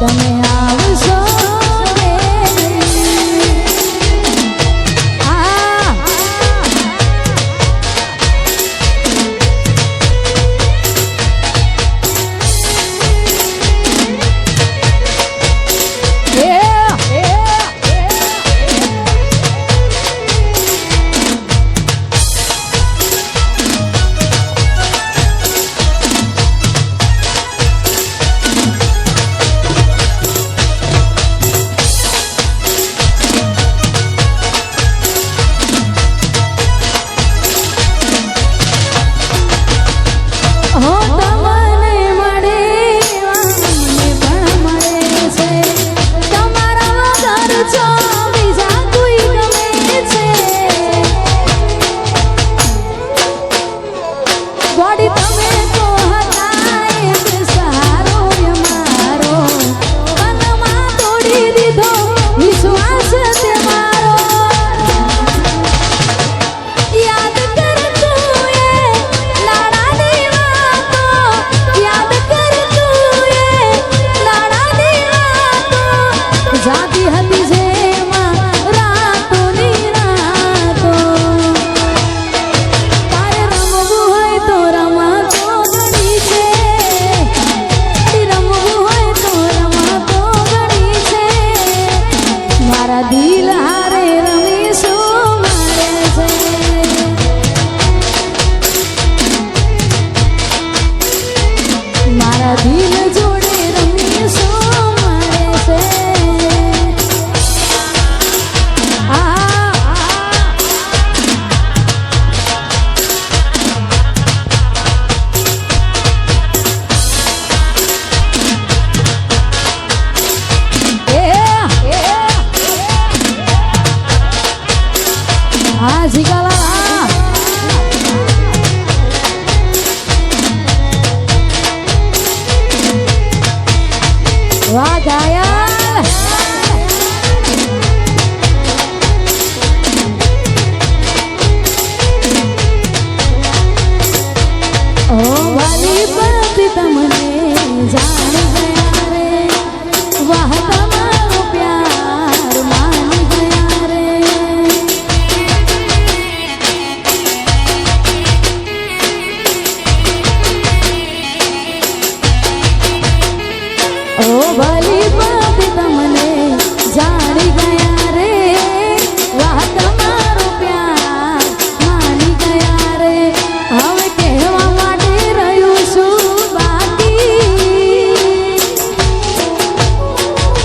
તમે આવશો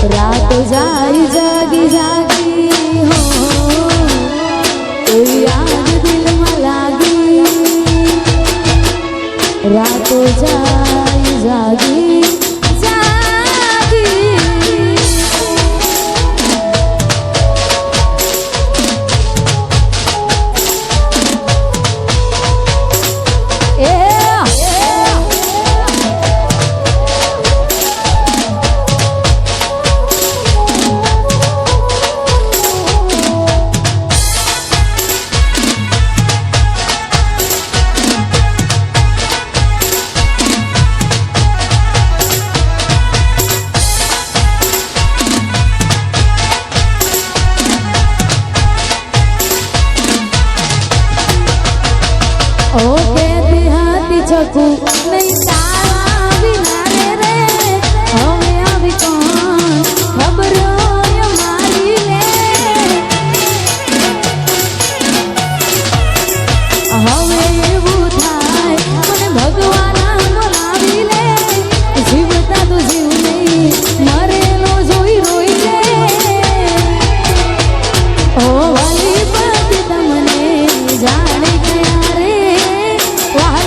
रातों जागी जागी जागी सकूं नहीं तारा बिना रे हमें अभी कौन खबरों हमारी ले हमें એવું થાય મને ભગવાન બોલાવી લે જીવતા તો જીવ નહીં મરેલો જોઈ રોઈ લે ઓ વાલી પતિ તમને જાણે ગયા રે વાહ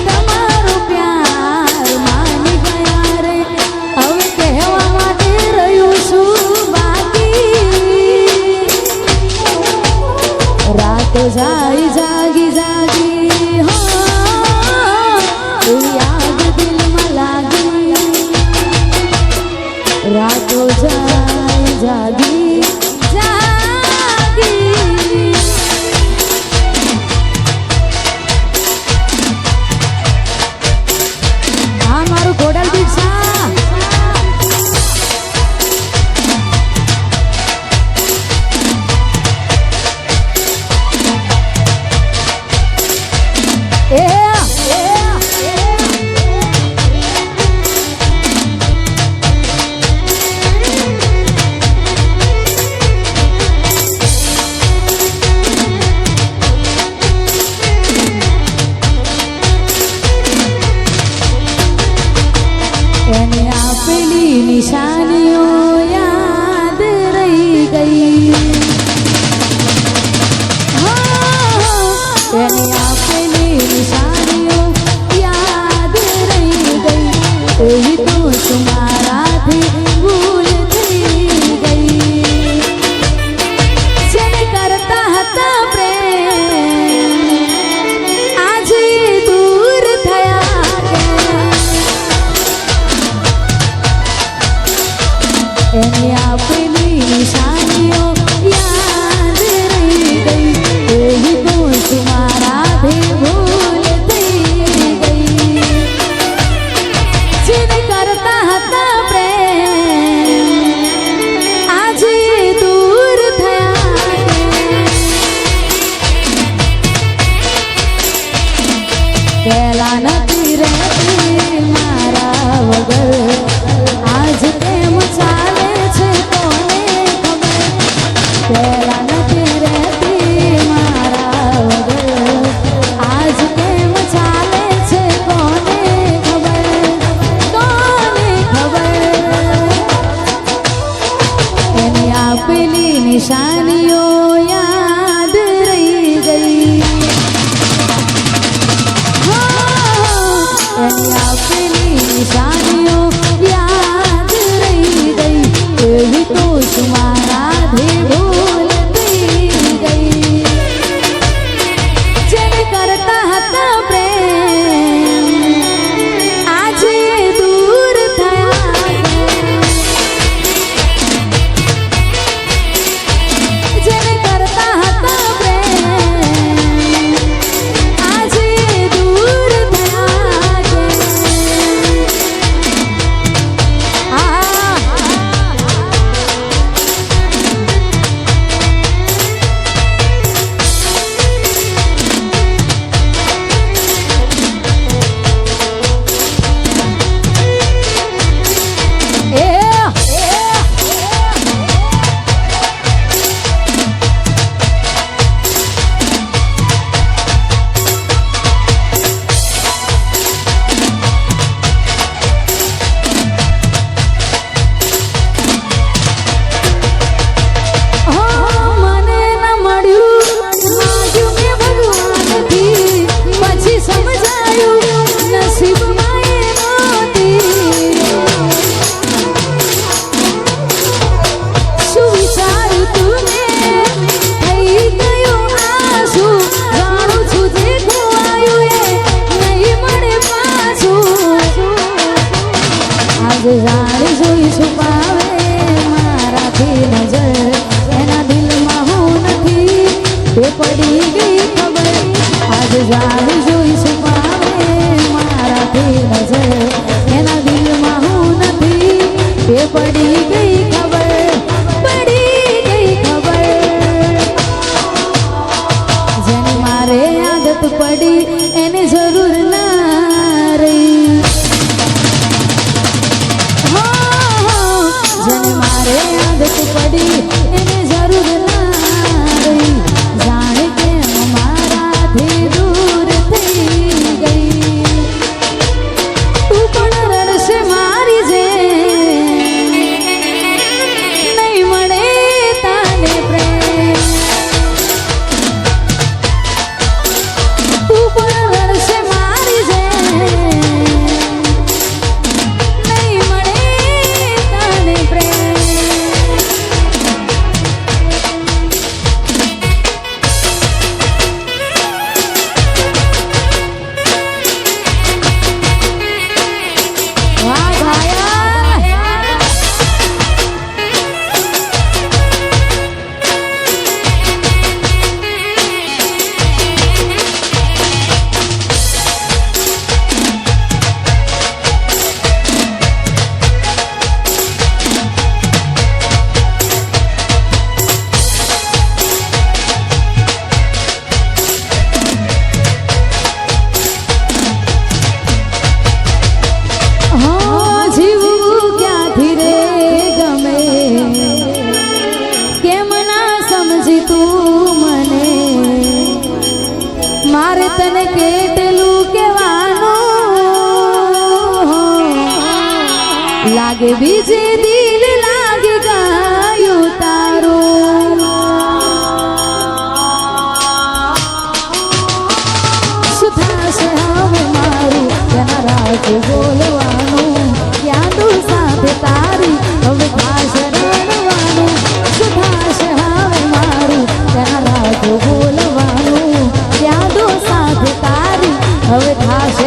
जागी जागी जागी हो याद दिल में लागी रातों जागी जागी जागी हाँ मारू कोडल दीक्षा આપેલી નિશાનીઓ યાદ રહી ગઈ. એને આપેલી નિશાનીઓ યાદ રહી ગઈ. એવી તો તમારાથી ભૂલ થઈ ગઈ. જેને કરતા હતા પ્રેમ આજે દૂર થયા ગયા. એને આપેલી નિશાનીઓ યાદ રહી ગઈ. એવી તો તમારાથી ભૂલ થઈ ગઈ. જેને કરતા હતા પ્રેમ આજે દૂર થયા ગયા. પહેલા નથી રહેતી મારા વગર, આજ કેમ ચાલે છે કોને ખબર. પહેલા નથી રહેતી મારા વગર, આજ કેમ ચાલે છે કોને ખબર. કોને ખબર. એની આપેલી નિશાનીઓ યાદ રહી ગઈ. એની આપેલી નિશાનીઓ યાદ રહી ગઈ. એવી તો તમારાથી ભૂલ થઈ ગઈ. જેને કરતા હતા પ્રેમ આજે દૂર થયા ગયા. જેને કરતા હતા પ્રેમ આજે દૂર થયા ગયા. મને ન મળ્યું માગ્યું મેં ભગવાનથી, પછી સમજાયું નસીબમાં એ નહોતી. શું વિચાર્યું તું મેં થઈ ગયું આંસુ. જાણું છું જે ખોવાયું એ નહીં મળે પાછું. આજે જાણી જોઈ છુપાવે મારાથી નજર. એના દિલમાં હું નથી એ પડી ગઈ ખબર. આજે જાણી જોઈ છુપાવે મારાથી નજર. એના દિલમાં હું નથી એ પડી ગઈ ખબર. પડી ગઈ ખબર. જેને મારે આદત પડી એને જરૂર ના રહી. જેને મારે આદત પડી એને જરૂર ના રહી. જાણે કેમ મારાથી દૂર થઈ ગઈ. તું પણ રડશે મારી જેમ, નહીં મળે તને પ્રેમ. તું પણ રડશે મારી જેમ, નહીં મળે તને પ્રેમ. आगे बीजे दिल लाग गयो तारो सुधास हवे मारू तेना राज बोलवानो यादो साथे तारी हवे खास रણवानो सुधास हवे मारू तेना राज बोलवानो यादो साथे तारी हवे खास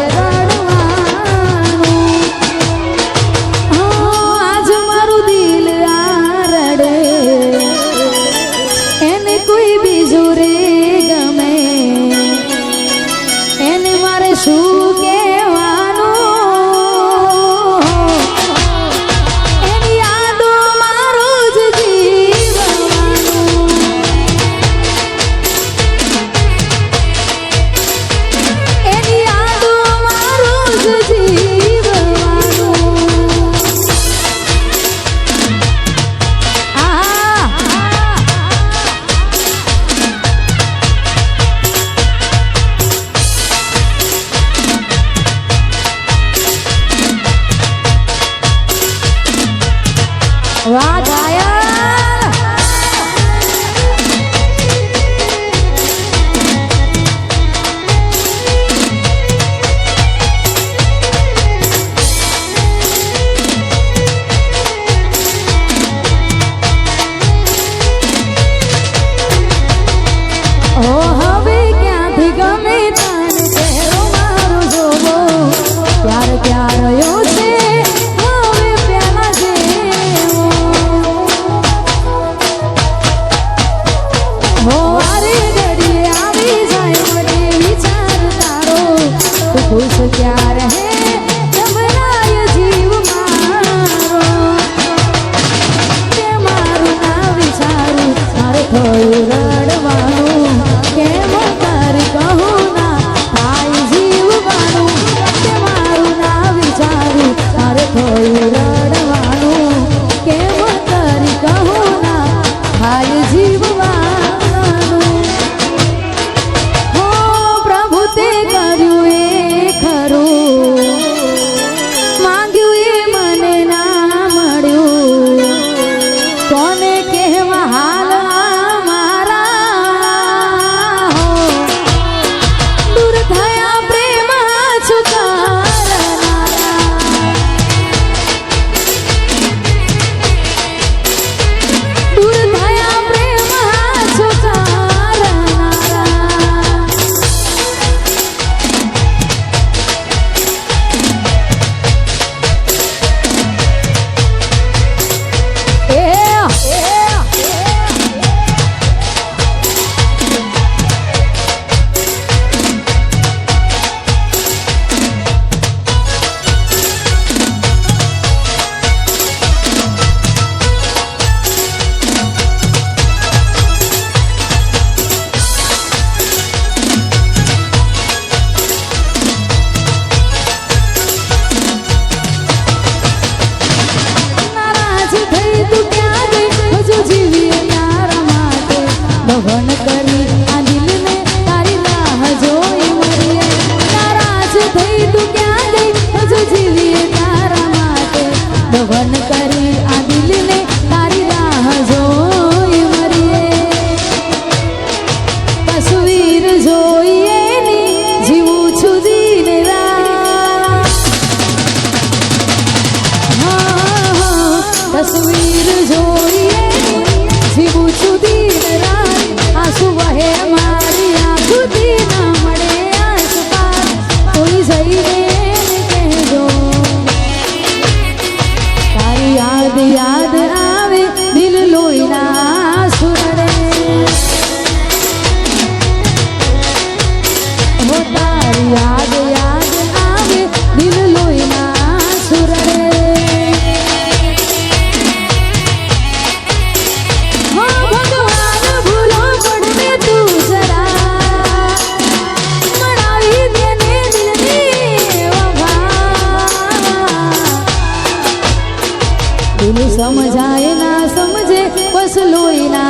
समझाए ना समझे बस लोई ना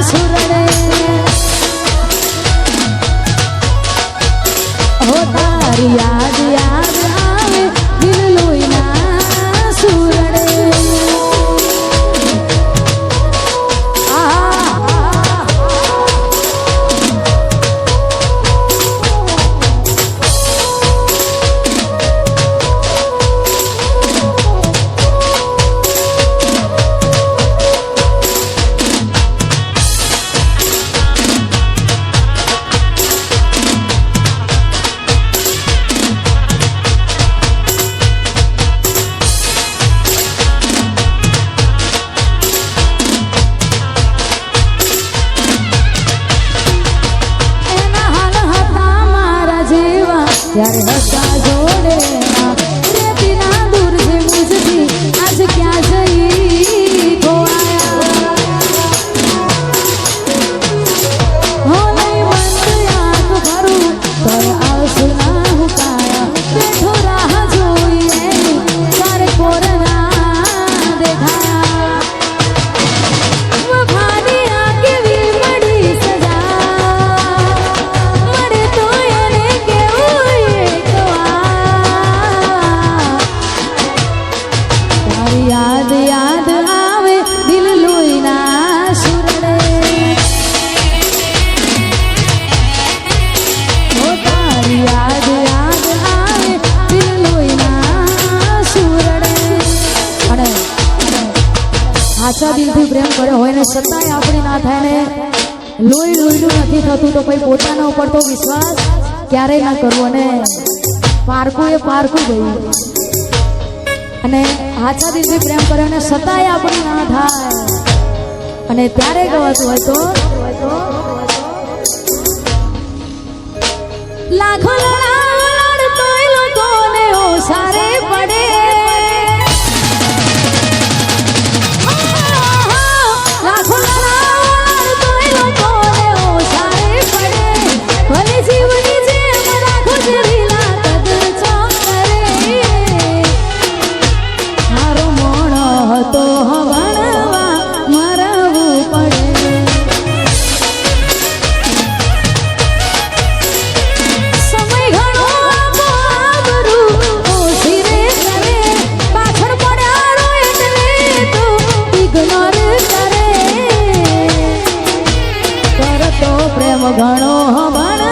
सुरड़े हो तारी याद याद आवे दिल लोई ना सुरड़े। ત્યારે હતા જોડે ના રેતી ના દૂર છે મુજથી આજ ક્યાં જઈ ખોવાયા હો લઈ મન યાદ કરું તોય આવશે ના હુકાયા બેઠો રાહ જોઈએ તારે કોરના દેખાયા વફાની આ કેવી મળી સજા મળે તો એને કેવું તારી યાદ યાદ આવે દિલ લોહીના સુરડે ઓ તારી યાદ યાદ આવે દિલ લોહીના સુરડે અને સાચા દિલથી પ્રેમ કર્યો હોય ને છતાંય આપણી ના થાય ને લોહીનું નથી થતું તો પછી પોતાના ઉપર તો વિશ્વાસ ક્યારેય ના કરવો અને પારકું એ પારકું ગયું અને સાચા દિલથી પ્રેમ કર્યો ને છતાંય આપણી ના થાય અને ત્યારે ગવાતું હોય તો લાખો લડાડ તોય લોકોને ઓસારે પડે લાખો લડાડ તોય લોકોને ઓસારે પડે ભલે જીવની જેમ રાખો જરીલા કદર ચોકરે મારો મોણો હતો હવણવા મરવું પડે સમય ઘણો આપો આબરૂ ઓછી રે કરે પાછળ પડ્યાનો એટલે તો ઇગ્નોર કરે કરતો પ્રેમ ઘણો હવણ